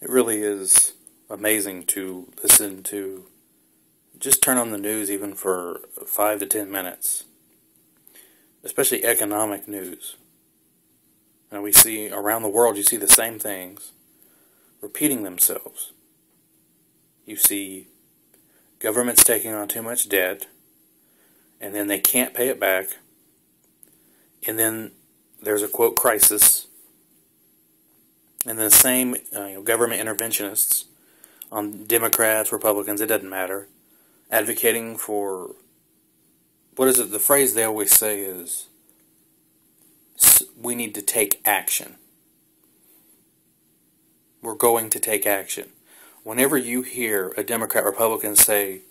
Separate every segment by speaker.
Speaker 1: It really is amazing to listen to. Just turn on the news even for 5 to 10 minutes, especially economic news. And we see around the world, you see the same things repeating themselves. You see governments taking on too much debt, and then they can't pay it back, and then there's a quote crisis, and the same government interventionists on Democrats, Republicans, it doesn't matter, advocating for, what is it, the phrase they always say is, we need to take action. We're going to take action. Whenever you hear a Democrat, Republican say,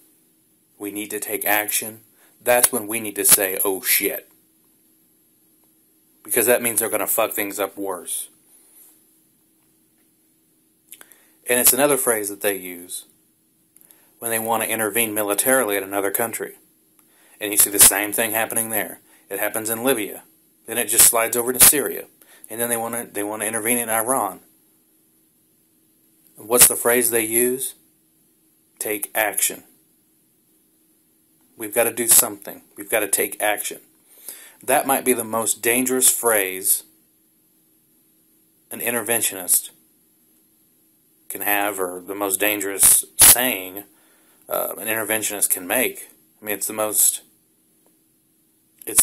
Speaker 1: we need to take action, that's when we need to say, oh shit. Because that means they're going to fuck things up worse. And it's another phrase that they use when they want to intervene militarily in another country. And you see the same thing happening there. It happens in Libya. Then it just slides over to Syria. And then they want to intervene in Iran. What's the phrase they use? Take action. We've got to do something. We've got to take action. That might be the most dangerous phrase an interventionist can have, or the most dangerous saying an interventionist can make. I mean, it's the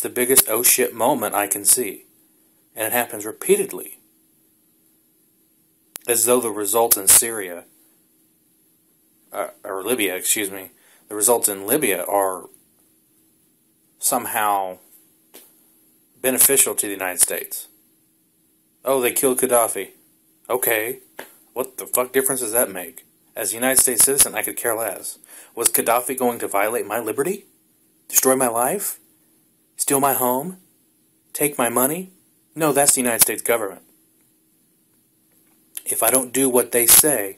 Speaker 1: biggest oh shit moment I can see. And it happens repeatedly. As though the results in Syria, or Libya, excuse me, the results in Libya are somehow beneficial to the United States. Oh, they killed Gaddafi. Okay, what the fuck difference does that make? As a United States citizen, I could care less. Was Gaddafi going to violate my liberty? Destroy my life? Steal my home? Take my money? No, that's the United States government. If I don't do what they say,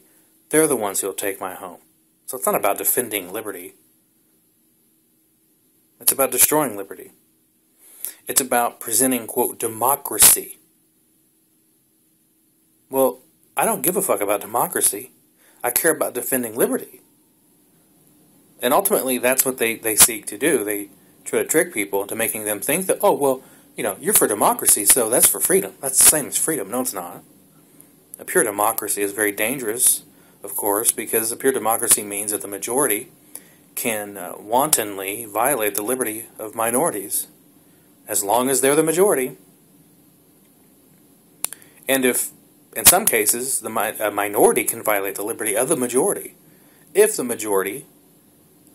Speaker 1: they're the ones who'll take my home. So it's not about defending liberty. It's about destroying liberty. It's about presenting, quote, democracy. Well, I don't give a fuck about democracy. I care about defending liberty. And ultimately, that's what they seek to do. They try to trick people into making them think that, oh, well, you're for democracy, so that's for freedom. That's the same as freedom. No, it's not. A pure democracy is very dangerous, of course, because a pure democracy means that the majority can wantonly violate the liberty of minorities, as long as they're the majority. And if, in some cases, a minority can violate the liberty of the majority, if the majority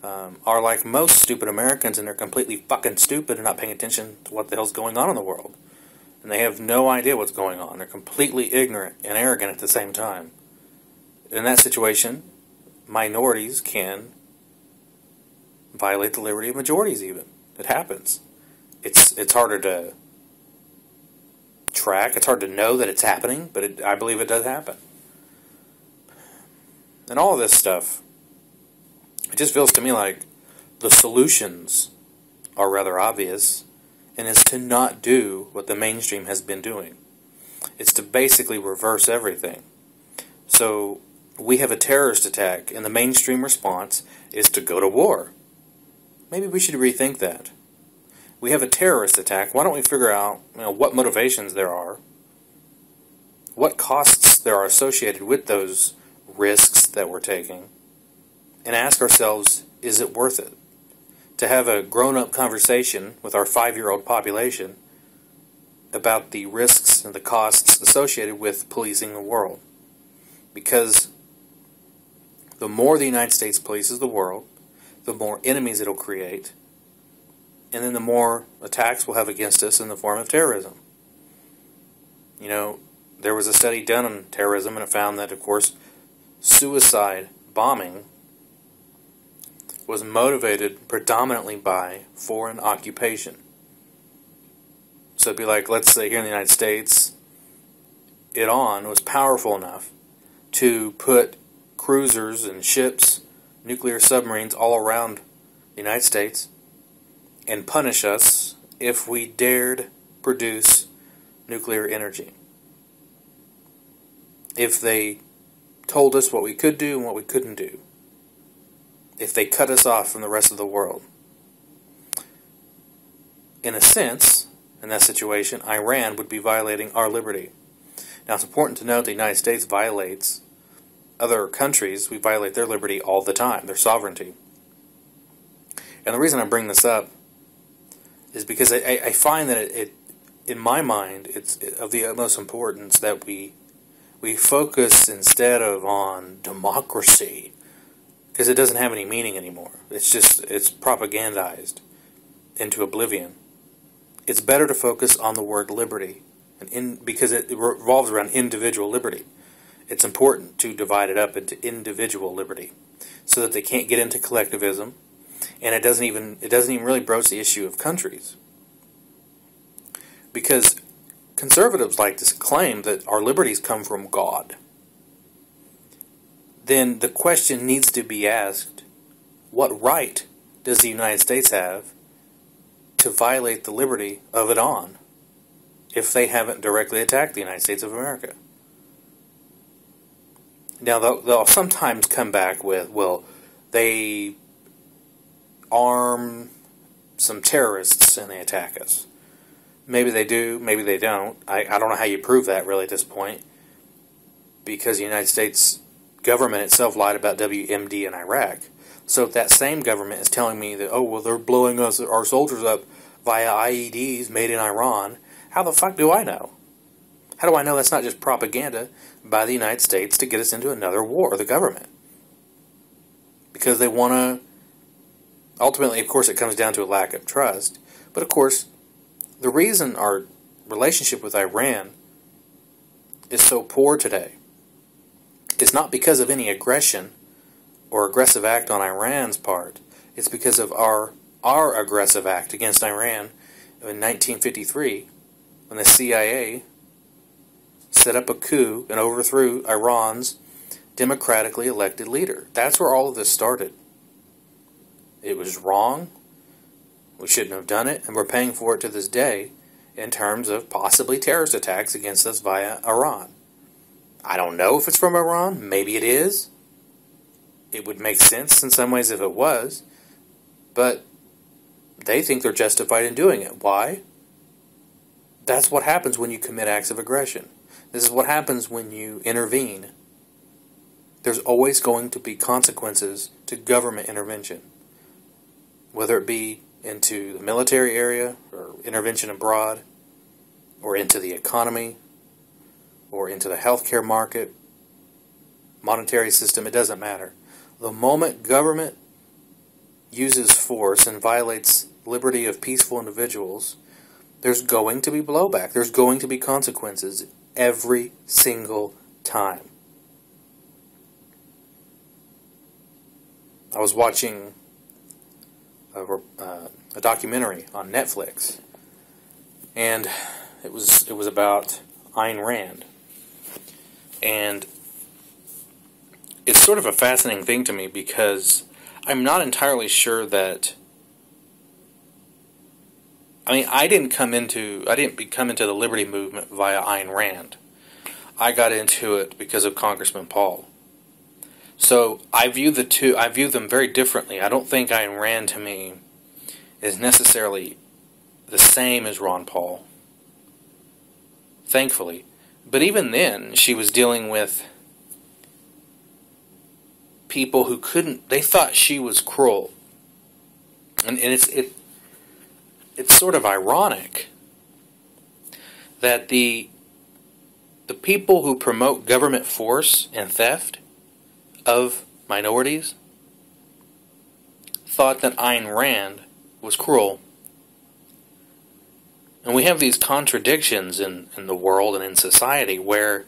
Speaker 1: are like most stupid Americans and they're completely fucking stupid and not paying attention to what the hell's going on in the world. And they have no idea what's going on. They're completely ignorant and arrogant at the same time. In that situation, minorities can violate the liberty of majorities even. It happens. It's harder to track. It's hard to know that it's happening, but I believe it does happen. And all of this stuff, it just feels to me like the solutions are rather obvious, and it's to not do what the mainstream has been doing. It's to basically reverse everything. So we have a terrorist attack, and the mainstream response is to go to war. Maybe we should rethink that. We have a terrorist attack. Why don't we figure out what motivations there are, what costs there are associated with those risks that we're taking, and ask ourselves, is it worth it? To have a grown-up conversation with our 5-year-old population about the risks and the costs associated with policing the world. Because the more the United States polices the world, the more enemies it'll create, and then the more attacks we'll have against us in the form of terrorism. There was a study done on terrorism, and it found that, of course, suicide bombing was motivated predominantly by foreign occupation. So it'd be like, let's say here in the United States, Iran was powerful enough to put cruisers and ships, nuclear submarines all around the United States and punish us if we dared produce nuclear energy. If they told us what we could do and what we couldn't do. If they cut us off from the rest of the world. In a sense, in that situation, Iran would be violating our liberty. Now, it's important to note the United States violates other countries. We violate their liberty all the time, their sovereignty. And the reason I bring this up is because I find that it in my mind, it's of the utmost importance that we focus instead of on democracy, because it doesn't have any meaning anymore. It's propagandized into oblivion. It's better to focus on the word liberty, because it revolves around individual liberty. It's important to divide it up into individual liberty, so that they can't get into collectivism, and it doesn't even really broach the issue of countries. Because conservatives like to claim that our liberties come from God. Then the question needs to be asked, what right does the United States have to violate the liberty of Iran if they haven't directly attacked the United States of America? Now, they'll sometimes come back with, well, they arm some terrorists and they attack us. Maybe they do, maybe they don't. I don't know how you prove that really at this point, because the United States government itself lied about WMD in Iraq. So if that same government is telling me that, oh, well, they're blowing our soldiers up via IEDs made in Iran, how the fuck do I know? How do I know that's not just propaganda by the United States to get us into another war, the government? Because they want to... Ultimately, of course, it comes down to a lack of trust. But, of course, the reason our relationship with Iran is so poor today is not because of any aggression or aggressive act on Iran's part. It's because of our aggressive act against Iran in 1953, when the CIA set up a coup and overthrew Iran's democratically elected leader. That's where all of this started. It was wrong. We shouldn't have done it, and we're paying for it to this day in terms of possibly terrorist attacks against us via Iran. I don't know if it's from Iran. Maybe it is. It would make sense in some ways if it was, but they think they're justified in doing it. Why? That's what happens when you commit acts of aggression. This is what happens when you intervene. There's always going to be consequences to government intervention, whether it be into the military area, or intervention abroad, or into the economy, or into the healthcare market, monetary system. It doesn't matter. The moment government uses force and violates liberty of peaceful individuals, there's going to be blowback. There's going to be consequences every single time. I was watching a documentary on Netflix, and it was about Ayn Rand, and it's sort of a fascinating thing to me because I'm not entirely sure that. I mean, I didn't come into the liberty movement via Ayn Rand. I got into it because of Congressman Paul. So I view them very differently. I don't think Ayn Rand to me is necessarily the same as Ron Paul, thankfully. But even then, she was dealing with people who they thought she was cruel. And it's sort of ironic that the people who promote government force and theft of minorities thought that Ayn Rand was cruel. And we have these contradictions in the world and in society where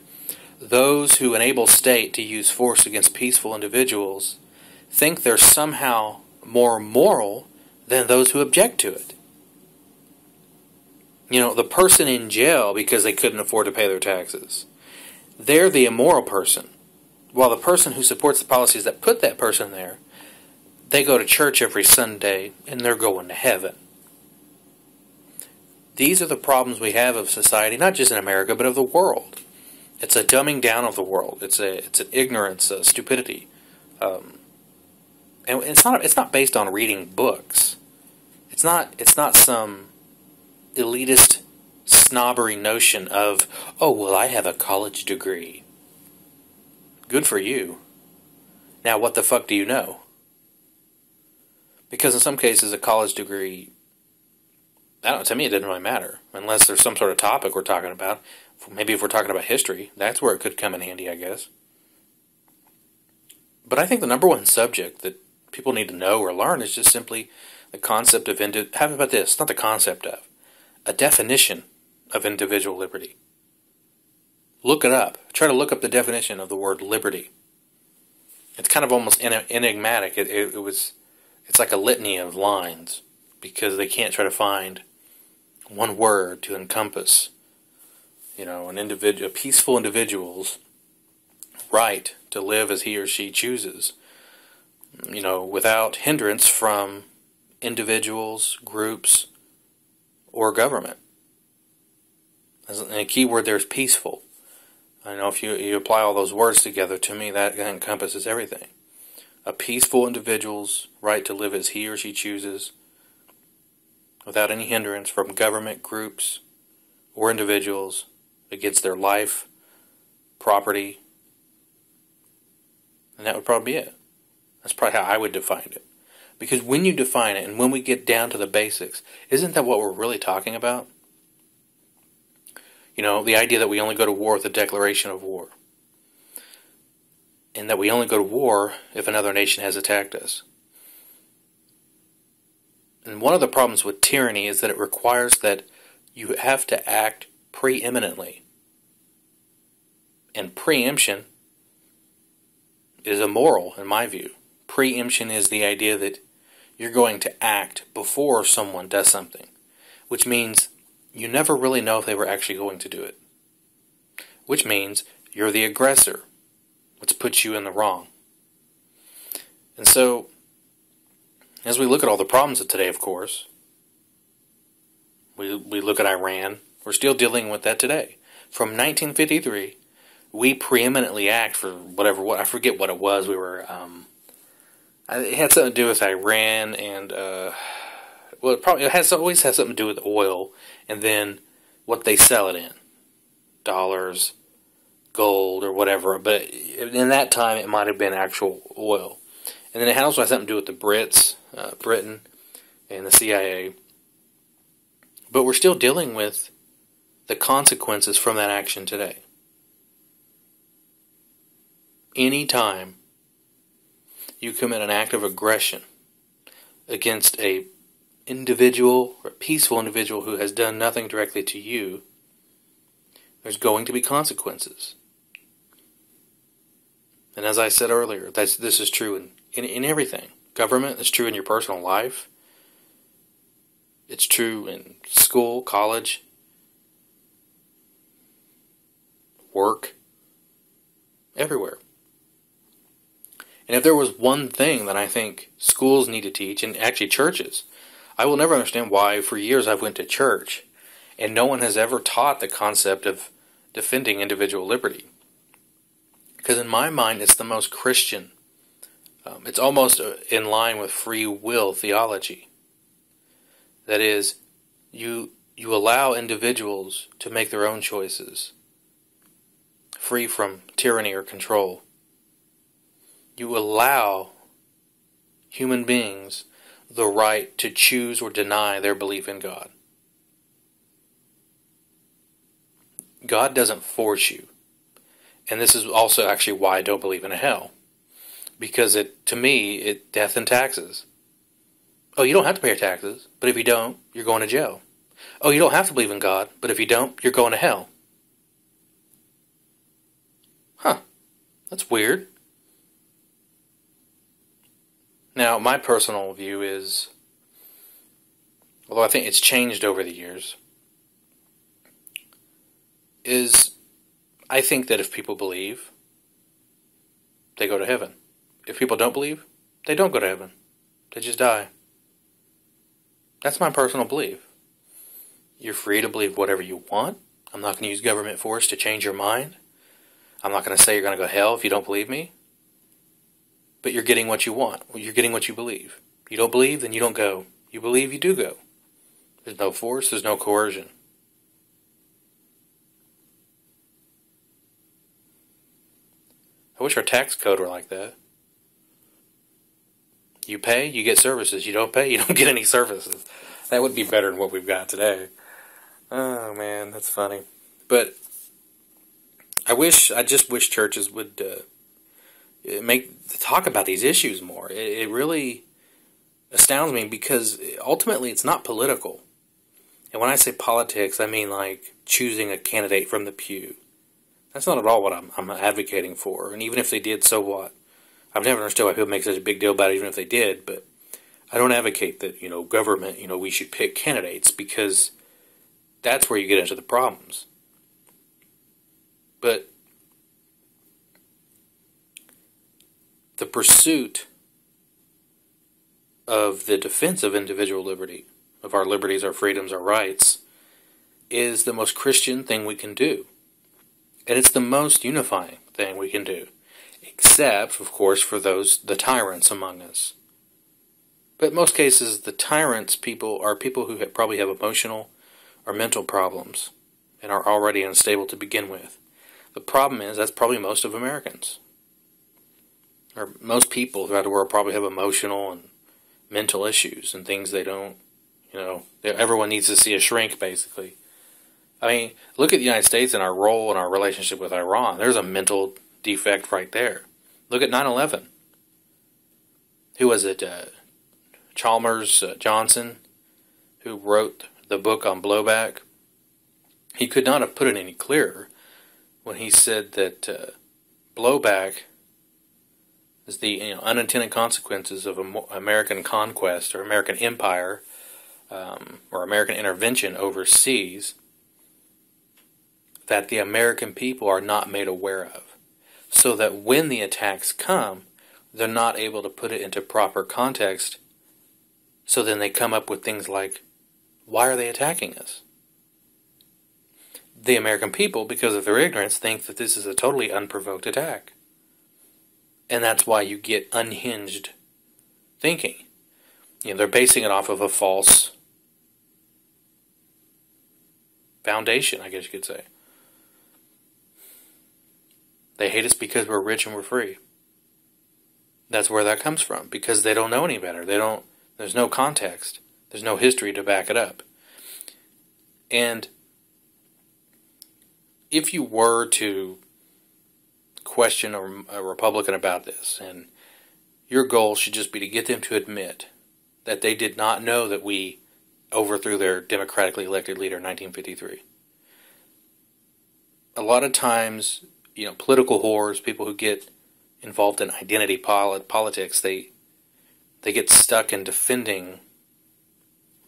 Speaker 1: those who enable state to use force against peaceful individuals think they're somehow more moral than those who object to it. You know, the person in jail because they couldn't afford to pay their taxes, they're the immoral person. While the person who supports the policies that put that person there, they go to church every Sunday and they're going to heaven. These are the problems we have of society, not just in America, but of the world. It's a dumbing down of the world. It's an ignorance, a stupidity, and it's not based on reading books. It's not some elitist snobbery notion of, oh well, I have a college degree. Good for you. Now what the fuck do you know? Because in some cases a college degree, I don't know, to me it doesn't really matter unless there's some sort of topic we're talking about. Maybe if we're talking about history, that's where it could come in handy, I guess. But I think the number one subject that people need to know or learn is just simply the concept of how about this? Not the concept of, a definition of individual liberty. Look it up. Try to look up the definition of the word liberty. It's kind of almost enigmatic. It's like a litany of lines because they can't try to find one word to encompass, a peaceful individual's right to live as he or she chooses, without hindrance from individuals, groups, or government. And a key word there is peaceful. I know if you apply all those words together, to me that encompasses everything. A peaceful individual's right to live as he or she chooses, without any hindrance from government, groups, or individuals against their life, property, and that would probably be it. That's probably how I would define it. Because when you define it, and when we get down to the basics, isn't that what we're really talking about? The idea that we only go to war with a declaration of war. And that we only go to war if another nation has attacked us. And one of the problems with tyranny is that it requires that you have to act preeminently. And preemption is immoral, in my view. Preemption is the idea that you're going to act before someone does something, which means you never really know if they were actually going to do it. Which means you're the aggressor, which puts you in the wrong. And so, as we look at all the problems of today, of course, we look at Iran, we're still dealing with that today. From 1953, we preeminently act for I forget what it was. It had something to do with Iran and, it always has something to do with oil and then what they sell it in. Dollars, gold, or whatever. But in that time, it might have been actual oil. And then it also has something to do with the Brits, Britain, and the CIA. But we're still dealing with the consequences from that action today. Any time you commit an act of aggression against a individual or a peaceful individual who has done nothing directly to you, there's going to be consequences. And as I said earlier, this is true in everything. Government, it's true in your personal life. It's true in school, college, work, everywhere. And if there was one thing that I think schools need to teach, and actually churches, I will never understand why for years I've went to church and no one has ever taught the concept of defending individual liberty. Because in my mind, it's the most Christian. It's almost in line with free will theology. That is, you allow individuals to make their own choices, free from tyranny or control. You allow human beings the right to choose or deny their belief in God. God doesn't force you. And this is also actually why I don't believe in a hell. Because to me, death and taxes. Oh, you don't have to pay your taxes, but if you don't, you're going to jail. Oh, you don't have to believe in God, but if you don't, you're going to hell. Huh. That's weird. Now, my personal view is, although I think it's changed over the years, is I think that if people believe, they go to heaven. If people don't believe, they don't go to heaven. They just die. That's my personal belief. You're free to believe whatever you want. I'm not going to use government force to change your mind. I'm not going to say you're going to go to hell if you don't believe me, but you're getting what you want. You're getting what you believe. You don't believe, then you don't go. You believe, you do go. There's no force, there's no coercion. I wish our tax code were like that. You pay, you get services. You don't pay, you don't get any services. That would be better than what we've got today. Oh, man, that's funny. But I just wish churches would talk about these issues more. It really astounds me because ultimately it's not political. And when I say politics, I mean like choosing a candidate from the pew. That's not at all what I'm advocating for. And even if they did, so what? I've never understood why people make such a big deal about it, even if they did. But I don't advocate that, government, we should pick candidates, because that's where you get into the problems. But the pursuit of the defense of individual liberty, of our liberties, our freedoms, our rights, is the most Christian thing we can do. And it's the most unifying thing we can do. Except, of course, for the tyrants among us. But in most cases, the tyrants are people who probably have emotional or mental problems and are already unstable to begin with. The problem is, that's probably most of Americans. Or most people throughout the world probably have emotional and mental issues and things they don't, everyone needs to see a shrink, basically. I mean, look at the United States and our role in our relationship with Iran. There's a mental defect right there. Look at 9/11. Who was it? Chalmers Johnson, who wrote the book on blowback. He could not have put it any clearer when he said that blowback is the unintended consequences of American conquest or American empire or American intervention overseas that the American people are not made aware of. So that when the attacks come, they're not able to put it into proper context. So then they come up with things like, why are they attacking us? The American people, because of their ignorance, think that this is a totally unprovoked attack. And that's why you get unhinged thinking. They're basing it off of a false foundation, I guess you could say. They hate us because we're rich and we're free. That's where that comes from, because they don't know any better. There's no context. There's no history to back it up. And if you were to question a Republican about this, and your goal should just be to get them to admit that they did not know that we overthrew their democratically elected leader in 1953. A lot of times, political whores, people who get involved in identity politics, they get stuck in defending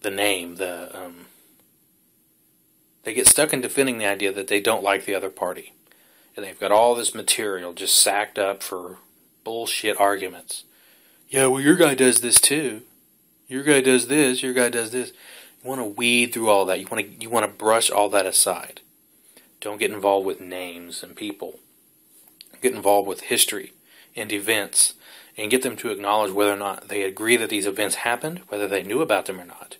Speaker 1: the name, they get stuck in defending the idea that they don't like the other party. And they've got all this material just sacked up for bullshit arguments. Yeah, well, your guy does this too. Your guy does this, your guy does this. You want to weed through all that. You want to brush all that aside. Don't get involved with names and people. Get involved with history and events, and get them to acknowledge whether or not they agree that these events happened, whether they knew about them or not.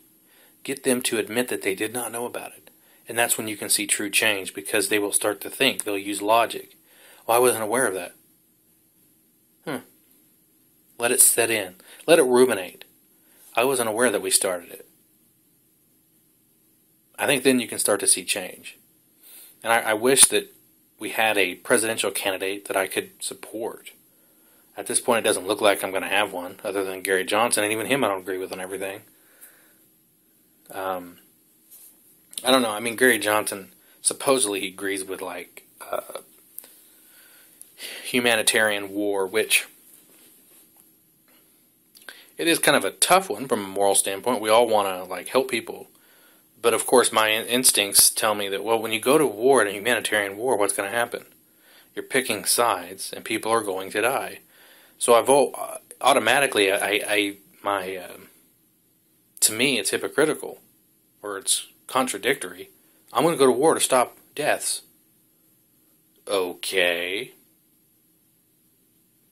Speaker 1: Get them to admit that they did not know about it. And that's when you can see true change, because they will start to think. They'll use logic. Well, I wasn't aware of that. Let it set in. Let it ruminate. I wasn't aware that we started it. I think then you can start to see change. And I wish that we had a presidential candidate that I could support. At this point, it doesn't look like I'm going to have one, other than Gary Johnson, and even him I don't agree with on everything. I don't know. I mean, Gary Johnson, supposedly he agrees with, humanitarian war, which it is kind of a tough one from a moral standpoint. We all want to, help people. But, of course, my instincts tell me that, well, when you go to war, in a humanitarian war, what's going to happen? You're picking sides, and people are going to die. So automatically, to me, it's hypocritical, or it's contradictory. I'm going to go to war to stop deaths. Okay.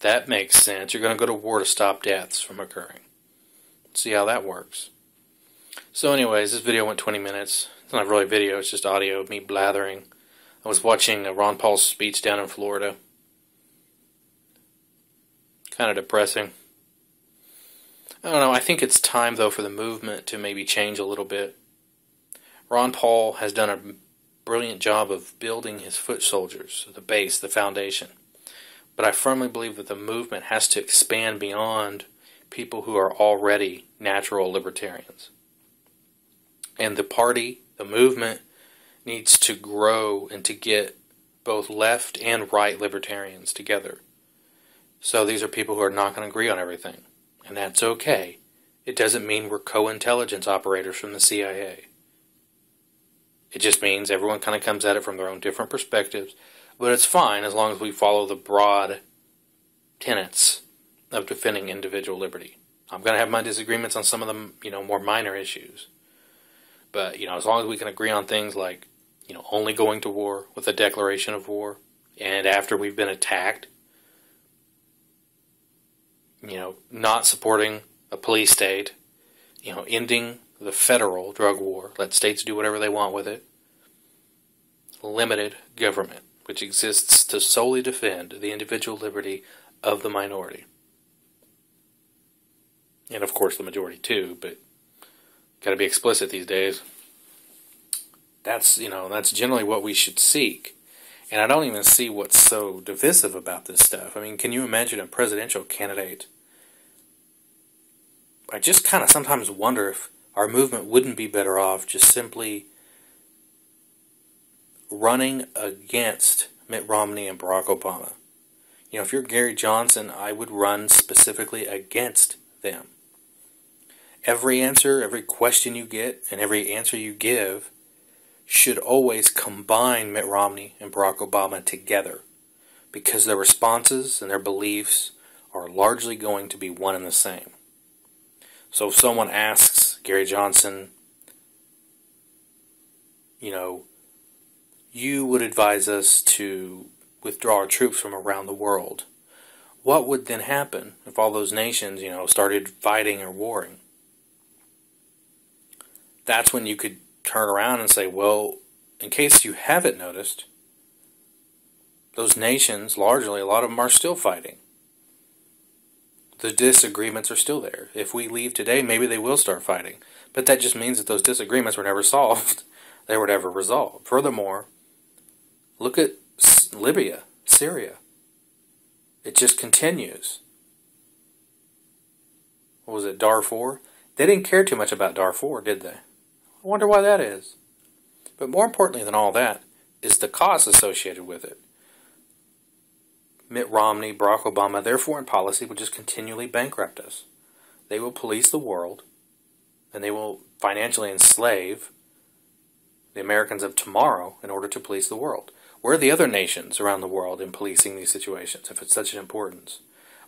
Speaker 1: That makes sense. You're going to go to war to stop deaths from occurring. See how that works. So anyways, this video went 20 minutes. It's not really a video, it's just audio of me blathering. I was watching Ron Paul's speech down in Florida. Kind of depressing. I don't know, I think it's time, though, for the movement to maybe change a little bit. Ron Paul has done a brilliant job of building his foot soldiers, the base, the foundation. But I firmly believe that the movement has to expand beyond people who are already natural libertarians. And the party, the movement, needs to grow and to get both left and right libertarians together. So these are people who are not going to agree on everything. And that's okay. It doesn't mean we're co-intelligence operators from the CIA. It just means everyone kind of comes at it from their own different perspectives. But it's fine as long as we follow the broad tenets of defending individual liberty. I'm going to have my disagreements on some of the, more minor issues. But, as long as we can agree on things like, only going to war with a declaration of war, and after we've been attacked, not supporting a police state, ending the federal drug war, let states do whatever they want with it, limited government, which exists to solely defend the individual liberty of the minority. And of course the majority too, but got to be explicit these days. That's generally what we should seek. And I don't even see what's so divisive about this stuff. I mean, can you imagine a presidential candidate? I just kind of sometimes wonder if our movement wouldn't be better off just simply running against Mitt Romney and Barack Obama. If you're Gary Johnson, I would run specifically against them. Every answer, every question you get, and every answer you give should always combine Mitt Romney and Barack Obama together, because their responses and their beliefs are largely going to be one and the same. So if someone asks Gary Johnson, you would advise us to withdraw our troops from around the world, what would then happen if all those nations, started fighting or warring? That's when you could turn around and say, well, in case you haven't noticed, those nations, largely, a lot of them are still fighting. The disagreements are still there. If we leave today, maybe they will start fighting. But that just means that those disagreements were never solved. They were never resolved. Furthermore, look at Libya, Syria. It just continues. What was it, Darfur? They didn't care too much about Darfur, did they? I wonder why that is. But more importantly than all that is the cost associated with it. Mitt Romney, Barack Obama, their foreign policy will just continually bankrupt us. They will police the world, and they will financially enslave the Americans of tomorrow in order to police the world. Where are the other nations around the world in policing these situations, if it's such an importance?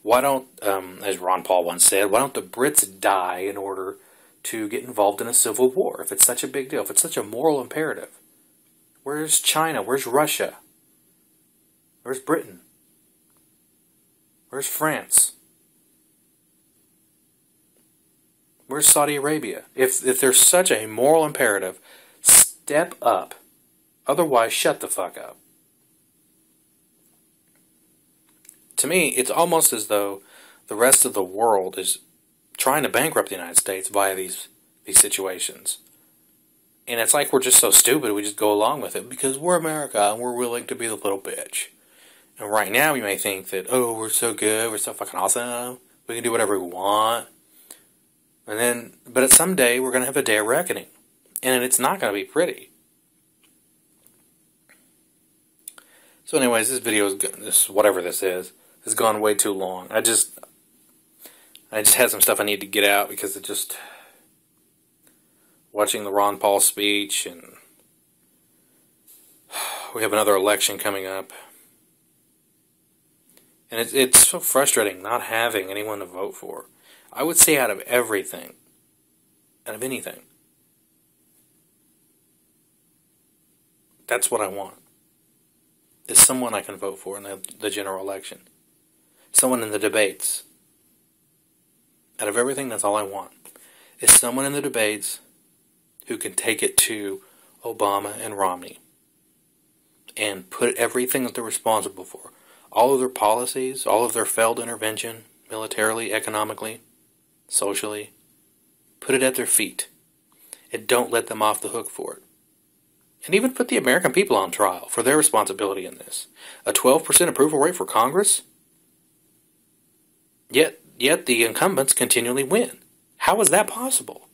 Speaker 1: Why don't, as Ron Paul once said, why don't the Brits die in order to get involved in a civil war, if it's such a big deal, if it's such a moral imperative? Where's China? Where's Russia? Where's Britain? Where's France? Where's Saudi Arabia? If there's such a moral imperative, step up. Otherwise, shut the fuck up. To me, it's almost as though the rest of the world is trying to bankrupt the United States via these situations. And it's like we're just so stupid, we just go along with it because we're America and we're willing to be the little bitch. And right now we may think that, oh, we're so good, we're so fucking awesome, we can do whatever we want. But someday we're going to have a day of reckoning. And it's not going to be pretty. So anyways, this video is, whatever this is, has gone way too long. I just had some stuff I need to get out because it just, watching the Ron Paul speech, and we have another election coming up. And it's so frustrating not having anyone to vote for. I would say out of everything, out of anything, that's what I want. is someone I can vote for in the general election. Someone in the debates. Out of everything, that's all I want. Is someone in the debates who can take it to Obama and Romney and put everything that they're responsible for, all of their policies, all of their failed intervention, militarily, economically, socially, put it at their feet and don't let them off the hook for it. And even put the American people on trial for their responsibility in this. A 12% approval rate for Congress? Yet the incumbents continually win. How is that possible?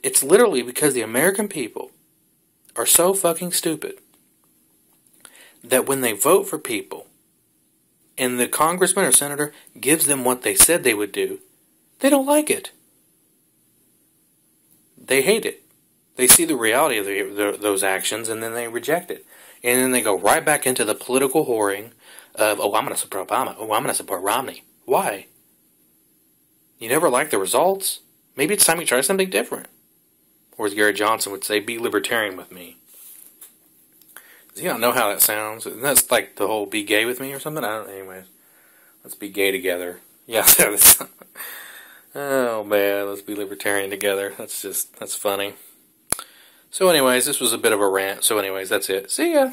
Speaker 1: It's literally because the American people are so fucking stupid that when they vote for people and the congressman or senator gives them what they said they would do, they don't like it. They hate it. They see the reality of those actions and then they reject it. And then they go right back into the political whoring of, oh, I'm going to support Obama. Oh, I'm going to support Romney. Why? You never like the results? Maybe it's time you try something different. Or as Gary Johnson would say, be libertarian with me. Does he not know how that sounds? That's like the whole be gay with me or something? I don't know. Anyways, let's be gay together. Yeah. Oh man, let's be libertarian together. That's funny. So anyways, this was a bit of a rant. So anyways, that's it. See ya.